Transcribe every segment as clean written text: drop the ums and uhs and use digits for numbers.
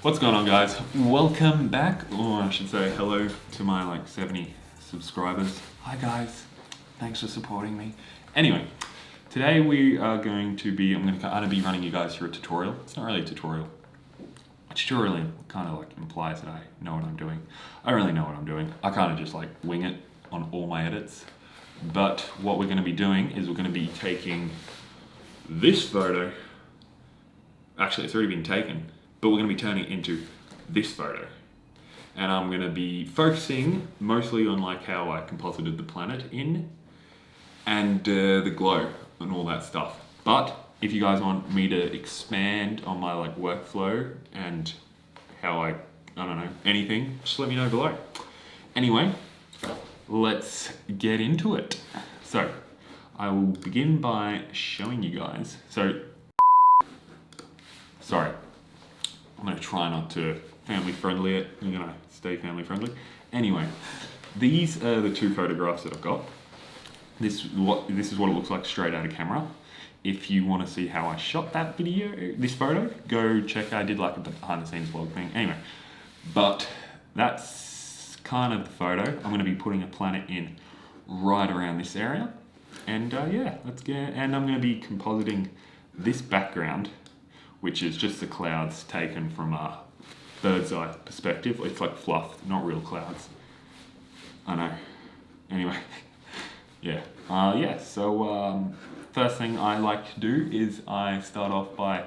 What's going on, guys? Welcome back, or I should say hello to my 70 subscribers. Hi guys, thanks for supporting me. Anyway, today we are going to be, I'm going to be running you guys through a tutorial. It's not really a tutorial. A tutorial kind of implies that I know what I'm doing. I don't really know what I'm doing. I kind of just wing it on all my edits. But what we're going to be doing is we're going to be taking this photo. Actually, it's already been taken. But we're going to be turning it into this photo. And I'm going to be focusing mostly on how I composited the planet in and the glow and all that stuff. But if you guys want me to expand on my workflow and how I don't know, anything, just let me know below. Anyway, let's get into it. So I will begin by showing you guys. Sorry. I'm going to try not to family friendly it. I'm going to stay family friendly. Anyway, these are the two photographs that I've got. This is what it looks like straight out of camera. If you want to see how I shot that video, this photo, go check. I did a behind the scenes vlog thing. Anyway, but that's kind of the photo. I'm going to be putting a planet in right around this area. And yeah, let's get, and I'm going to be compositing this background, which is just the clouds taken from a bird's eye perspective. It's like fluff, not real clouds. I know. Anyway, yeah. So first thing I like to do is I start off by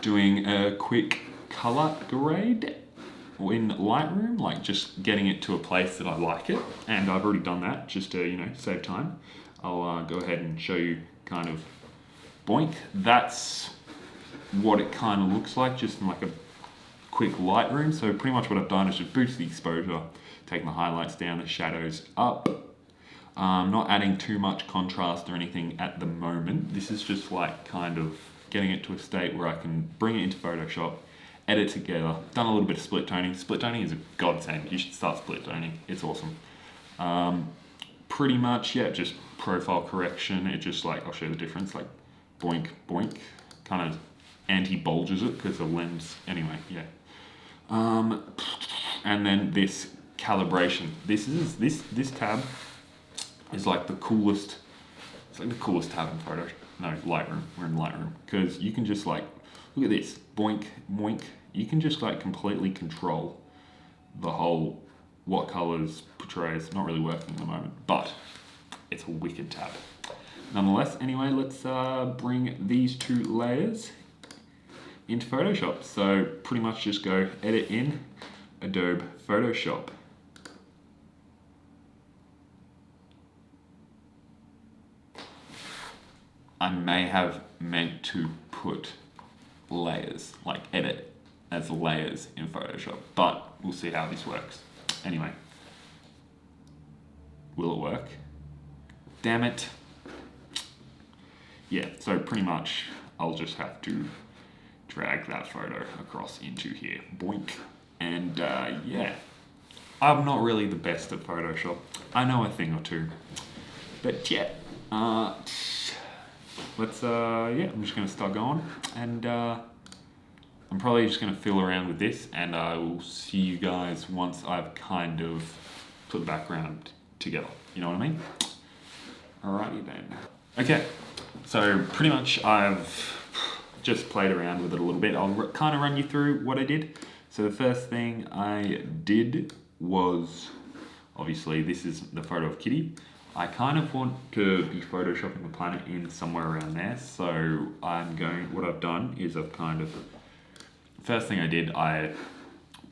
doing a quick color grade in Lightroom, just getting it to a place that I like it. And I've already done that just to, save time. I'll go ahead and show you kind of boink. That's what it kind of looks like, just in a quick Lightroom. So pretty much what I've done is just boost the exposure, taking the highlights down, the shadows up. Not adding too much contrast or anything at the moment. This is just kind of getting it to a state where I can bring it into Photoshop, edit together. Done a little bit of split toning. Split toning is a godsend. You should start split toning. It's awesome. Pretty much, yeah, just profile correction. It just I'll show the difference. Boink, boink, kind of anti-bulges it because the lens, anyway, yeah. And then this calibration. This tab is the coolest. It's the coolest tab in Lightroom. We're in Lightroom because you can just look at this, boink, boink. You can just completely control the whole what colors portrays. Not really working at the moment, but it's a wicked tab. Nonetheless, anyway, let's bring these two layers into Photoshop. So pretty much just go edit in Adobe Photoshop. I may have meant to put layers, edit as layers in Photoshop, but we'll see how this works. Anyway, will it work? Damn it. Yeah, so pretty much I'll just have to drag that photo across into here. Boink. And yeah, I'm not really the best at Photoshop. I know a thing or two. But yeah, let's, yeah, I'm just going to start going. And I'm probably just going to fill around with this. And I will see you guys once I've kind of put the background together. You know what I mean? Alrighty then. Okay, so pretty much I've just played around with it a little bit. I'll kind of run you through what I did. So the first thing I did was, obviously this is the photo of Kitty. I kind of want to be photoshopping the planet in somewhere around there. So what I've done is first thing I did, I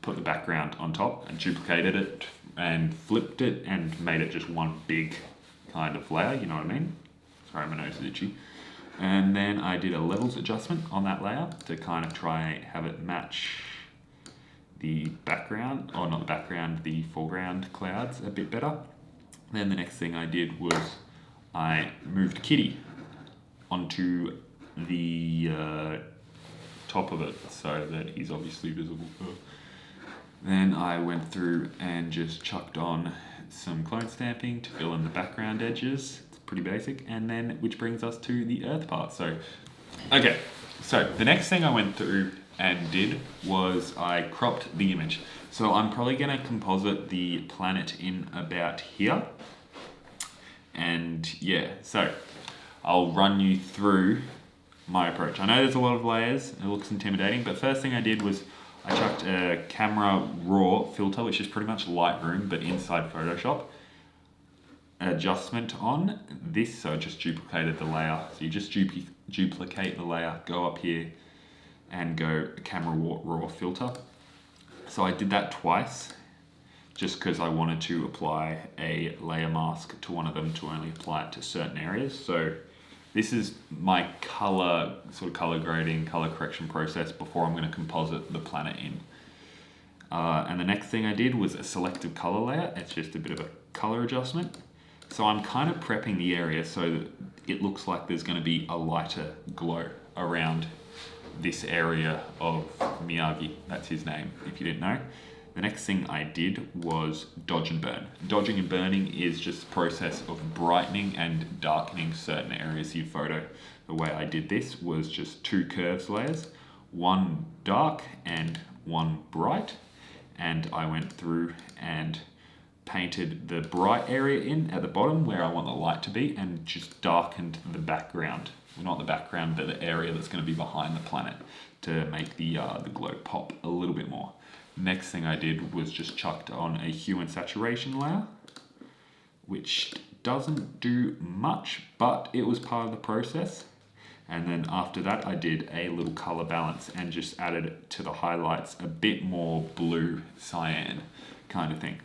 put the background on top and duplicated it and flipped it and made it just one big kind of layer, you know what I mean? Sorry, my nose is itchy. And then I did a levels adjustment on that layer to kind of try have it match the background, or not the background, the foreground clouds a bit better. Then the next thing I did was I moved Kitty onto the top of it so that he's obviously visible. Then I went through and just chucked on some clone stamping to fill in the background edges. Pretty basic, and then which brings us to the earth part. So okay, so the next thing I went through and did was I cropped the image. So I'm probably going to composite the planet in about here. And yeah, so I'll run you through my approach. I know there's a lot of layers, it looks intimidating, but first thing I did was I chucked a camera raw filter, which is pretty much Lightroom, but inside Photoshop, adjustment on this, so I just duplicated the layer. So you just duplicate the layer, go up here and go camera raw filter. So I did that twice, just because I wanted to apply a layer mask to one of them to only apply it to certain areas. So this is my color grading, color correction process before I'm going to composite the planet in. And the next thing I did was a selective color layer. It's just a bit of a color adjustment. So I'm kind of prepping the area so that it looks like there's going to be a lighter glow around this area of Miyagi. That's his name, if you didn't know. The next thing I did was dodge and burn. Dodging and burning is just the process of brightening and darkening certain areas of your photo. The way I did this was just 2 curves layers, one dark and one bright. And I went through and painted the bright area in at the bottom where I want the light to be, and just darkened the background. Well, not the background, but the area that's going to be behind the planet to make the glow pop a little bit more. Next thing I did was just chucked on a hue and saturation layer, which doesn't do much, but it was part of the process. And then after that, I did a little color balance and just added to the highlights a bit more blue cyan kind of thing.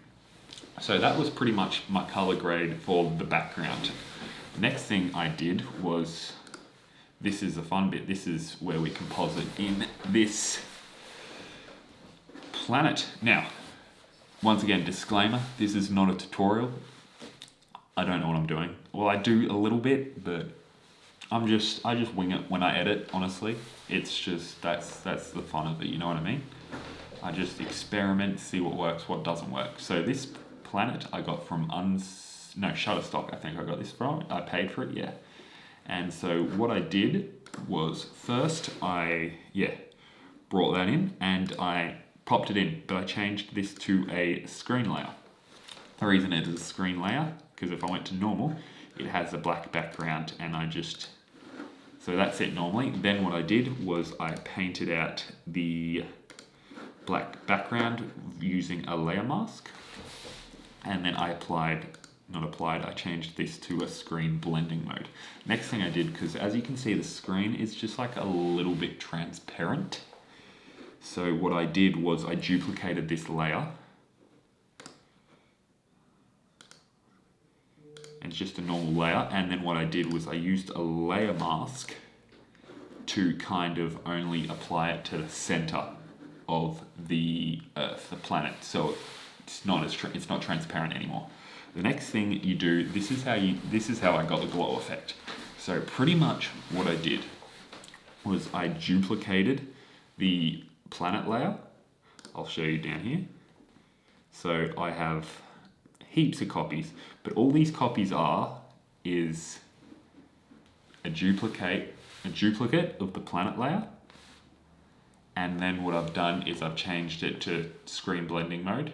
So that was pretty much my color grade for the background. Next thing I did was, this is the fun bit, this is where we composite in this planet. Now, once again, disclaimer, this is not a tutorial. I don't know what I'm doing. Well, I do a little bit, but I just wing it when I edit, honestly. It's just, that's the fun of it, you know what I mean? I just experiment, see what works, what doesn't work. So this planet I got from Shutterstock, I think I got this from. I paid for it, yeah. And so what I did was, first I brought that in and I popped it in, but I changed this to a screen layer. The reason it is a screen layer, because if I went to normal, it has a black background, and so that's it normally. Then what I did was I painted out the black background using a layer mask, and then I changed this to a screen blending mode. Next thing I did, because as you can see, the screen is just like a little bit transparent. So what I did was I duplicated this layer. It's just a normal layer. And then what I did was I used a layer mask to kind of only apply it to the center of the Earth, the planet. So it's not transparent anymore. The next thing you do, this is how I got the glow effect. So pretty much what I did was I duplicated the planet layer. I'll show you down here. So I have heaps of copies, but all these copies is a duplicate of the planet layer. And then what I've done is I've changed it to screen blending mode,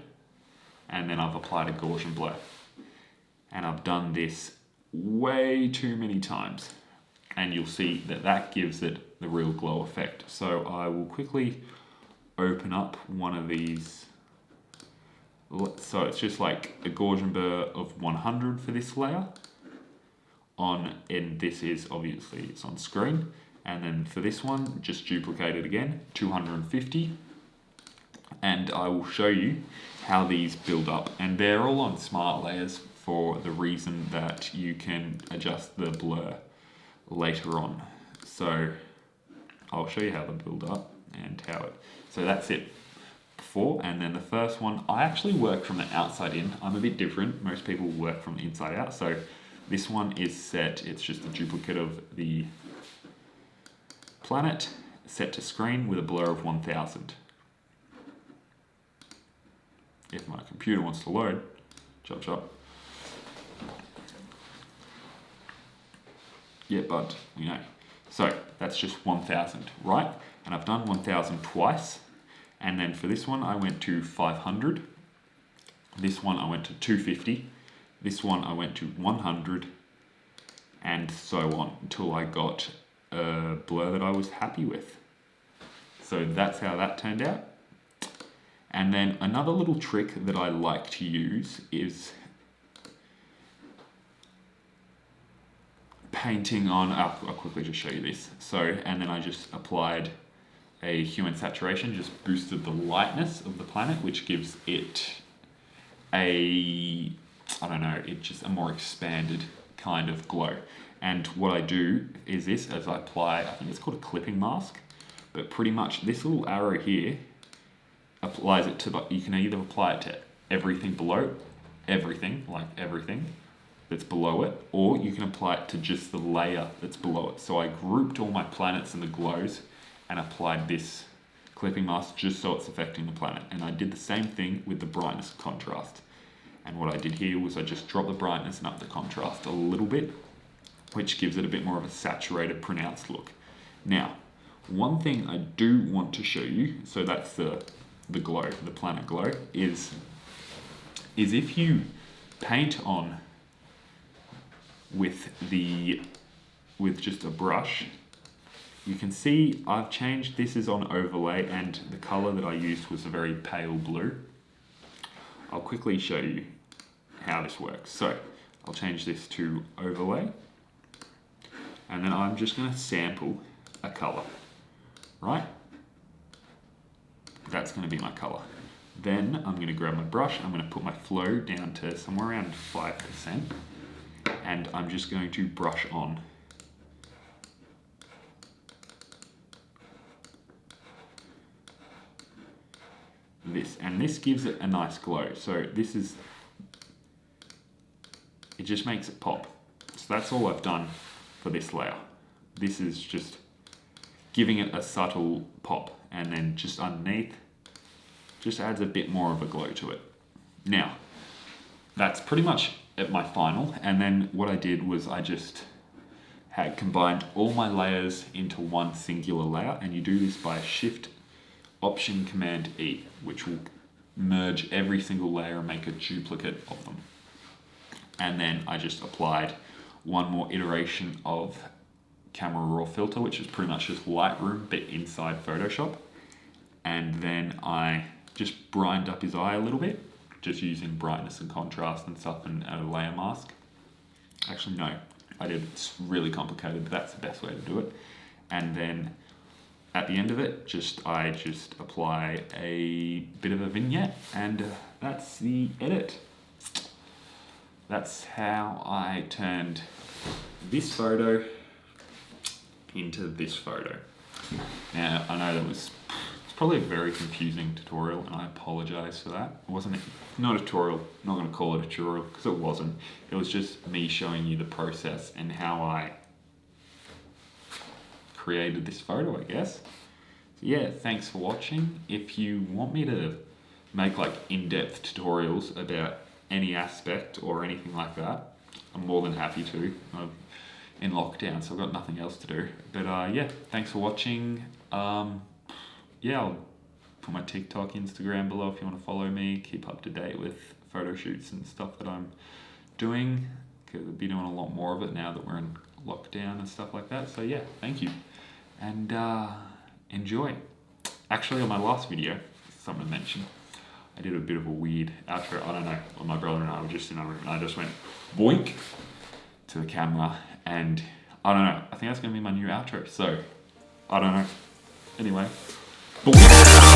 and then I've applied a Gaussian blur. And I've done this way too many times, and you'll see that gives it the real glow effect. So I will quickly open up one of these. So it's just like a Gaussian blur of 100 for this layer and this is obviously it's on screen. And then for this one, just duplicate it again, 250. And I will show you how these build up, and they're all on smart layers for the reason that you can adjust the blur later on. So I'll show you how they build up and so that's it before. And then the first one, I actually work from the outside in. I'm a bit different. Most people work from the inside out. So this one is set, it's just a duplicate of the planet set to screen with a blur of 1000. If my computer wants to load, chop chop. Yeah, but you know. So that's just 1000, right? And I've done 1000 twice. And then for this one, I went to 500. This one, I went to 250. This one, I went to 100. And so on until I got a blur that I was happy with. So that's how that turned out. And then another little trick that I like to use is painting on, I'll quickly just show you this. So, and then I just applied a hue and saturation, just boosted the lightness of the planet, which gives it a, I don't know, it's just a more expanded kind of glow. And what I do is this, as I apply, I think it's called a clipping mask, but pretty much this little arrow here applies it to, you can either apply it to everything below, everything that's below it, or you can apply it to just the layer that's below it. So I grouped all my planets and the glows and applied this clipping mask just so it's affecting the planet. And I did the same thing with the brightness contrast. And what I did here was I just dropped the brightness and up the contrast a little bit, which gives it a bit more of a saturated, pronounced look. Now, one thing I do want to show you, so that's the glow, the planet glow, is if you paint on with just a brush, you can see I've changed, this is on overlay, and the color that I used was a very pale blue. I'll quickly show you how this works. So I'll change this to overlay, and then I'm just going to sample a color, right? That's going to be my color. Then I'm going to grab my brush, I'm going to put my flow down to somewhere around 5%, and I'm just going to brush on this, and this gives it a nice glow. So this is, it just makes it pop. So that's all I've done for this layer. This is just giving it a subtle pop, and then just underneath just adds a bit more of a glow to it. Now, that's pretty much at my final, and then what I did was I just had combined all my layers into one singular layer, and you do this by Shift Option Command E, which will merge every single layer and make a duplicate of them. And then I just applied one more iteration of Camera Raw filter, which is pretty much just Lightroom but inside Photoshop. And then I just brightened up his eye a little bit, just using brightness and contrast and stuff, and a layer mask. Actually, no, I did. It's really complicated, but that's the best way to do it. And then at the end of it, I just apply a bit of a vignette, and that's the edit. That's how I turned this photo into this photo. Now, I know it's probably a very confusing tutorial, and I apologize for that. It wasn't not a tutorial, I'm not going to call it a tutorial, because it wasn't. It was just me showing you the process and how I created this photo, I guess. So yeah, thanks for watching. If you want me to make like in-depth tutorials about any aspect or anything like that, I'm more than happy to. I'm in lockdown, so I've got nothing else to do. But yeah, thanks for watching. Yeah, I'll put my TikTok, Instagram below if you want to follow me, keep up to date with photo shoots and stuff that I'm doing, because I'll be doing a lot more of it now that we're in lockdown and stuff like that. So yeah, thank you, and enjoy. Actually, on my last video, something to mention, I did a bit of a weird outro. I don't know, my brother and I were just in our room, and I just went boink to the camera, and I don't know, I think that's going to be my new outro, so I don't know. Anyway, boink.